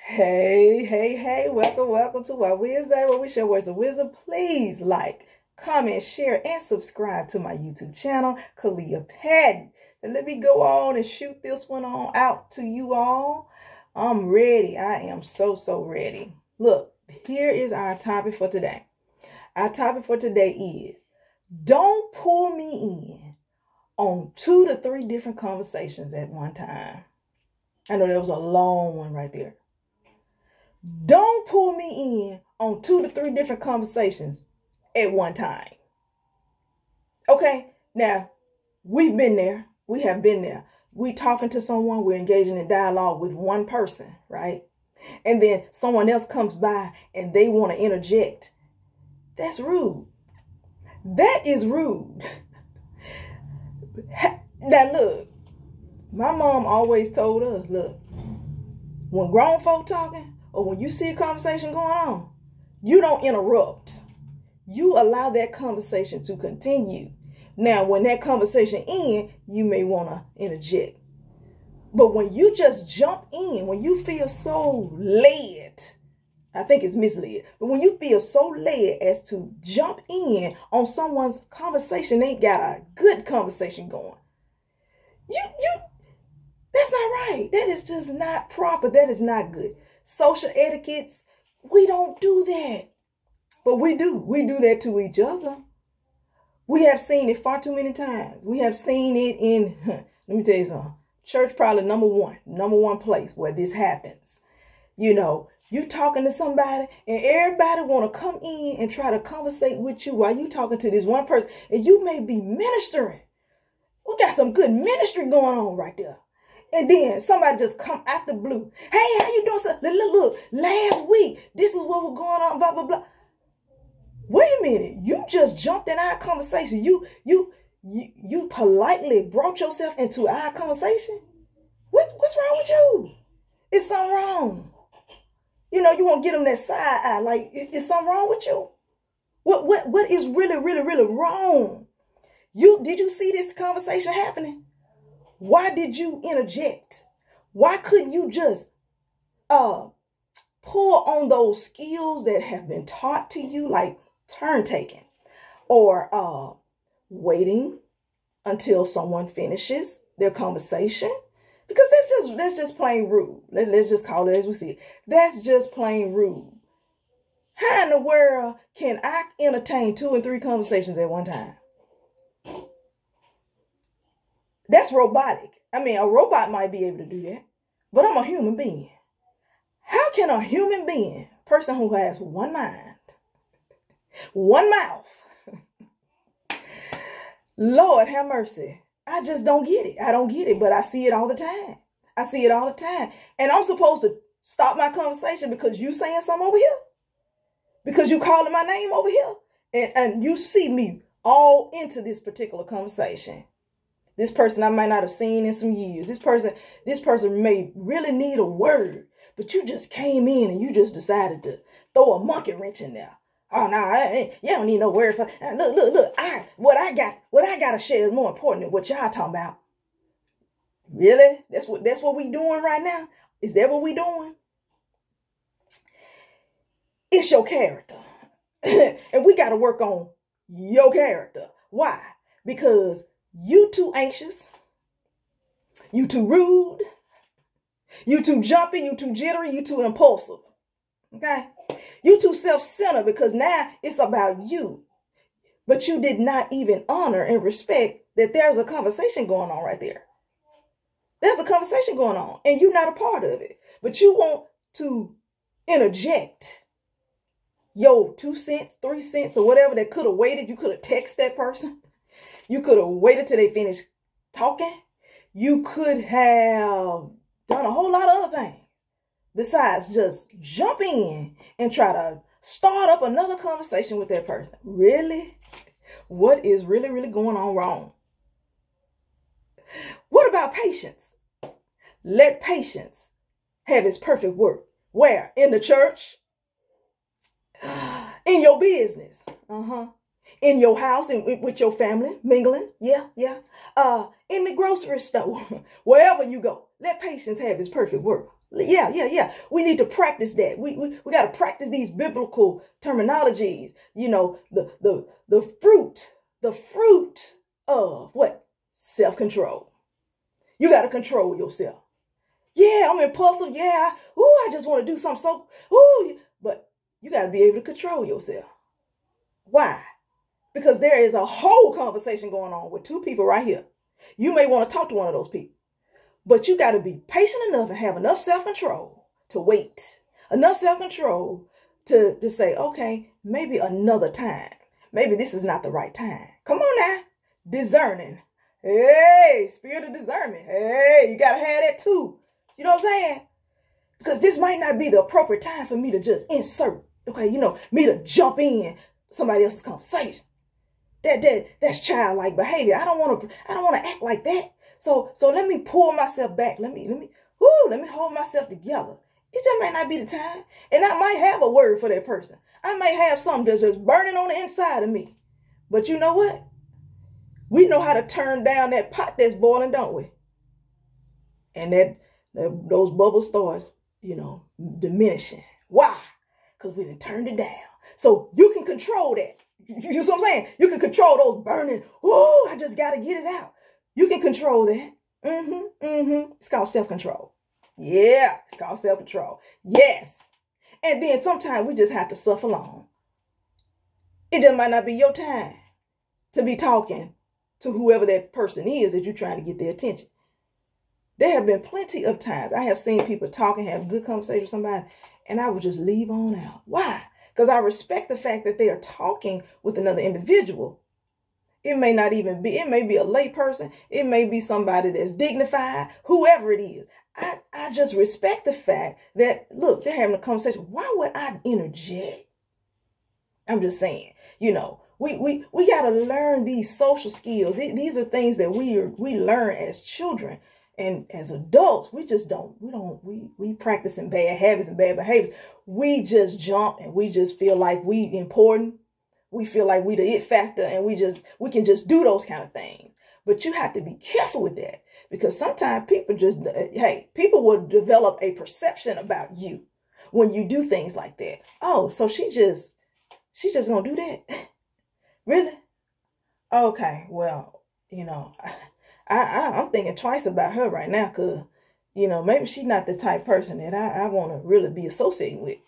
Hey, welcome to our Wednesday where we share words of wisdom. Please like, comment, share, and subscribe to my YouTube channel, Kalia Patton. And let me go on and shoot this one on out to you all. I'm ready. I am so ready. Look, here is our topic for today. Our topic for today is, don't pull me in on 2 to 3 different conversations at one time. I know that was a long one right there. Don't pull me in on 2 to 3 different conversations at one time. Okay, now we've been there. We have been there. We talking to someone, we're engaging in dialogue with one person, right? And then someone else comes by and they want to interject. That's rude. That is rude. Now look, my mom always told us, look, when grown folk talking, or when you see a conversation going on, you don't interrupt. You allow that conversation to continue. Now, when that conversation ends, you may want to interject. But when you just jump in, when you feel so led, I think it's misled, but when you feel so led as to jump in on someone's conversation, they got a good conversation going. That's not right. That is just not proper. That is not good. Social etiquettes, we don't do that. But we do. We do that to each other. We have seen it far too many times. We have seen it in, let me tell you something. Church probably number one place where this happens. You know, you talking to somebody and everybody want to come in and try to conversate with you while you talking to this one person. And you may be ministering. We got some good ministry going on right there. And then somebody just come out the blue. Hey, how you doing? Look, last week, this is what was going on, blah, blah, blah. Wait a minute. You just jumped in our conversation. You politely brought yourself into our conversation. What's wrong with you? Is something wrong? You know, you won't get them that side eye. Like, is something wrong with you? What is really wrong? Did you see this conversation happening? Why did you interject? Why couldn't you just pull on those skills that have been taught to you, like turn taking or waiting until someone finishes their conversation? Because that's just plain rude. Let's just call it as we see it. That's just plain rude. How in the world can I entertain 2 and 3 conversations at one time? That's robotic. I mean, a robot might be able to do that, but I'm a human being. How can a human being, person who has one mind, one mouth, Lord have mercy, I just don't get it. I don't get it, but I see it all the time. I see it all the time. And I'm supposed to stop my conversation because you saying something over here? Because you calling my name over here? And you see me all into this particular conversation. This person I might not have seen in some years. This person may really need a word, but you just came in and you just decided to throw a monkey wrench in there. Oh no, you don't need no word for. Look. What I got to share is more important than what y'all talking about. Really? That's what we doing right now? Is that what we doing? It's your character, and we got to work on your character. Why? Because you too anxious, you too rude, you too jumpy, you too jittery, you too impulsive. Okay? You too self-centered because now it's about you. But you did not even honor and respect that there's a conversation going on right there. There's a conversation going on and you're not a part of it. But you want to interject your 2 cents, 3 cents, or whatever that could have waited. You could have texted that person. You could have waited till they finished talking. You could have done a whole lot of other things besides just jump in and try to start up another conversation with that person. Really? What is really going on wrong? What about patience? Let patience have its perfect work. Where? In the church? In your business? In your house and with your family, mingling. Yeah. In the grocery store, wherever you go, let patience have its perfect work. Yeah. We need to practice that. We got to practice these biblical terminologies. You know, the fruit of what? Self-control. You got to control yourself. Yeah, I'm impulsive. Yeah, I just want to do something but you got to be able to control yourself. Why? Because there is a whole conversation going on with two people right here. You may want to talk to one of those people, but you got to be patient enough and have enough self-control to wait, enough self-control to say, okay, maybe another time. Maybe this is not the right time. Come on now. Discerning. Hey, spirit of discernment. Hey, you got to have that too. You know what I'm saying? Because this might not be the appropriate time for me to just insert, okay, me to jump in somebody else's conversation. That's childlike behavior. I don't want to act like that. So let me pull myself back. Let me hold myself together. It just might not be the time. And I might have a word for that person. I might have something that's just burning on the inside of me. But you know what? We know how to turn down that pot that's boiling, don't we? And those bubbles starts, diminishing. Why? Because we done turned it down. So you can control that. You know what I'm saying? You can control those burning. Oh, I just got to get it out. You can control that. It's called self-control. Yeah, it's called self-control. Yes. And then sometimes we just have to suffer along. It just might not be your time to be talking to whoever that person is that you're trying to get their attention. There have been plenty of times I have seen people talk and have a good conversation with somebody, and I would just leave on out. Why? Because I respect the fact that they are talking with another individual. It may not even be, it may be a lay person. It may be somebody that's dignified, whoever it is. I just respect the fact that, look, they're having a conversation. Why would I interject? I'm just saying, we got to learn these social skills. These are things that we learn as children. And as adults, we practicing bad habits and bad behaviors. We just jump and we just feel like we important. We feel like we the it factor and we can just do those kind of things. But you have to be careful with that, because sometimes people will develop a perception about you when you do things like that. Oh, so she just gonna do that? Really? Okay, well, I'm thinking twice about her right now, because, maybe she's not the type person that I want to really be associating with.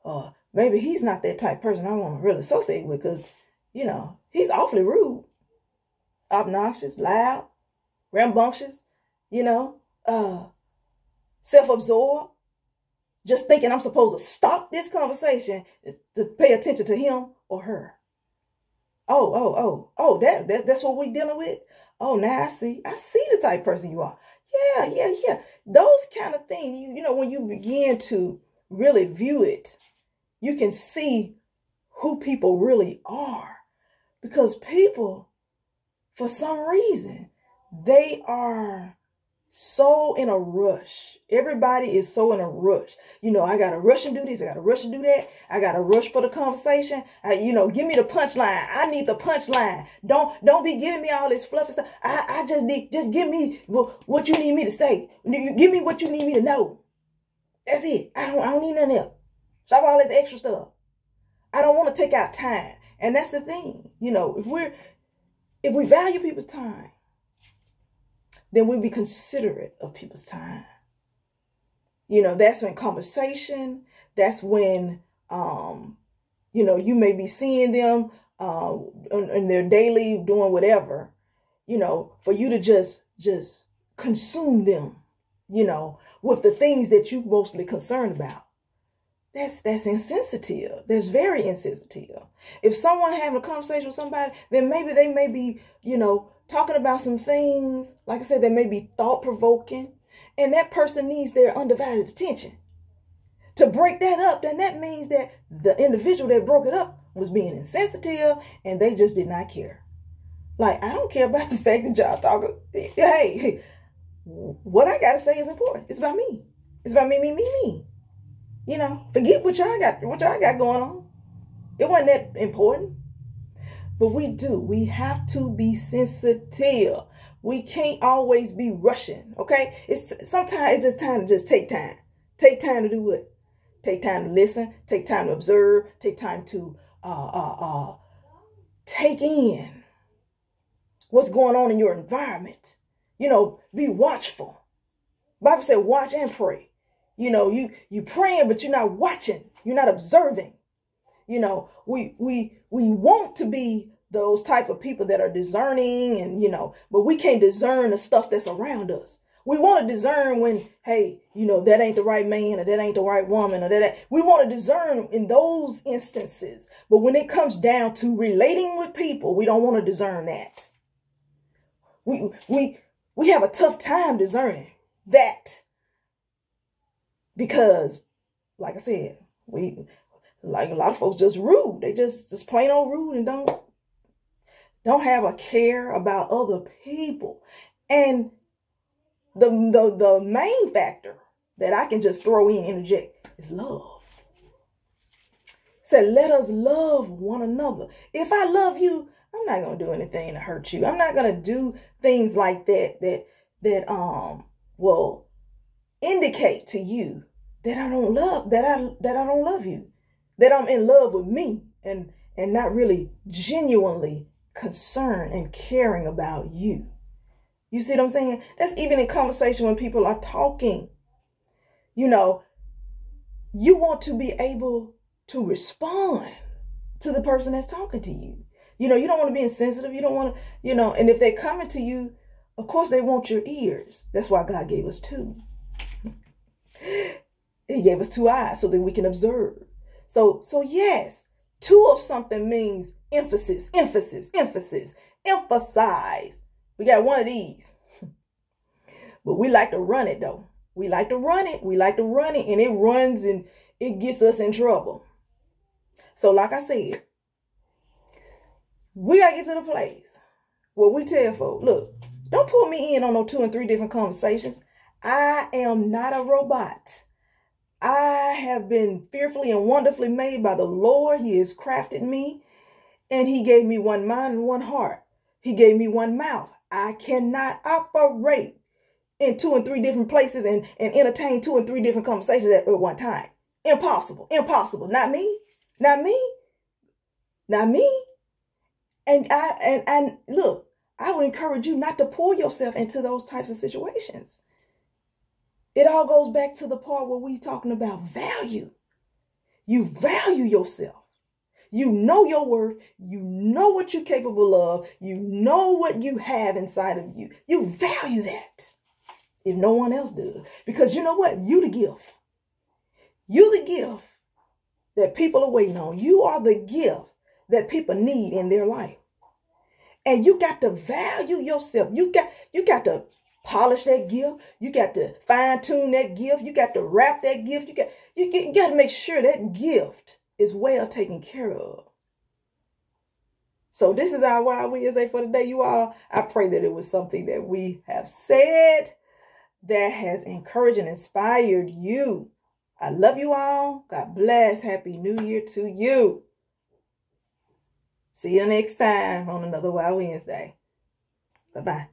Or maybe he's not that type person I want to really associate with, because, he's awfully rude, obnoxious, loud, rambunctious, self-absorbed, just thinking I'm supposed to stop this conversation to pay attention to him or her. Oh, that's what we're dealing with? Oh, now I see the type of person you are. Yeah. Those kind of things, when you begin to really view it, you can see who people really are. Because people, for some reason, they are so in a rush. Everybody is so in a rush. I got to rush and do this. I got to rush and do that. I got to rush for the conversation. Give me the punchline. I need the punchline. Don't be giving me all this fluffy stuff. I just give me what you need me to say. Give me what you need me to know. That's it. I don't need nothing else. Stop all this extra stuff. I don't want to take out time. And that's the thing. If we value people's time, then we'll be considerate of people's time. That's when conversation, that's when, you may be seeing them in their daily doing whatever, for you to just consume them, with the things that you're mostly concerned about. That's insensitive. That's very insensitive. If someone having a conversation with somebody, then maybe they may be, talking about some things, like I said, that may be thought-provoking, and that person needs their undivided attention. To break that up, then that means that the individual that broke it up was being insensitive, and they just did not care. Like, I don't care about the fact that y'all talking. Hey, what I got to say is important. It's about me. It's about me. Forget what y'all got going on. It wasn't that important. But we have to be sensitive. We can't always be rushing, okay? Sometimes it's just time to just take time. Take time to do what? Take time to listen. Take time to observe. Take time to take in what's going on in your environment. You know, be watchful. Bible said, watch and pray. You know, you praying, but you're not watching. You're not observing. You know, we want to be those type of people that are discerning, and, you know, but we can't discern the stuff that's around us. We want to discern when, hey, you know, that ain't the right man, or that ain't the right woman, or that we want to discern in those instances. But when it comes down to relating with people, we don't want to discern that. We have a tough time discerning that, because, like I said, like a lot of folks just rude. They just plain old rude and don't have a care about other people. And the main factor that I can just throw in, interject, is love. Said, let us love one another. If I love you, I'm not going to do anything to hurt you. I'm not going to do things like that will indicate to you that I don't love, that I don't love you, that I'm in love with me and not really genuinely concerned and caring about you. You see what I'm saying? That's even in conversation when people are talking. You know, you want to be able to respond to the person that's talking to you. You know, you don't want to be insensitive. You don't want to, you know, and if they're coming to you, of course they want your ears. That's why God gave us two. He gave us two eyes so that we can observe. So yes, two of something means emphasis, emphasis, emphasis, emphasize. We got one of these. But we like to run it though. We like to run it. We like to run it, and it runs and it gets us in trouble. So like I said, we got to get to the place where we tell folks, look, don't pull me in on no 2 and 3 different conversations. I am not a robot. I have been fearfully and wonderfully made by the Lord. He has crafted me, and he gave me one mind and one heart. He gave me one mouth. I cannot operate in 2 and 3 different places and entertain 2 and 3 different conversations at one time. Impossible. Impossible. Not me. Not me. Not me. And look, I would encourage you not to pull yourself into those types of situations. It all goes back to the part where we're talking about value. You value yourself. You know your worth. You know what you're capable of. You know what you have inside of you. You value that if no one else does. Because you know what? You the gift. You the gift that people are waiting on. You are the gift that people need in their life. And you got to value yourself. You got to polish that gift. You got to fine tune that gift. You got to wrap that gift. You got to make sure that gift is well taken care of. So this is our Wild Wednesday for today, you all. I pray that it was something that we have said that has encouraged and inspired you. I love you all. God bless. Happy New Year to you. See you next time on another Wild Wednesday. Bye-bye.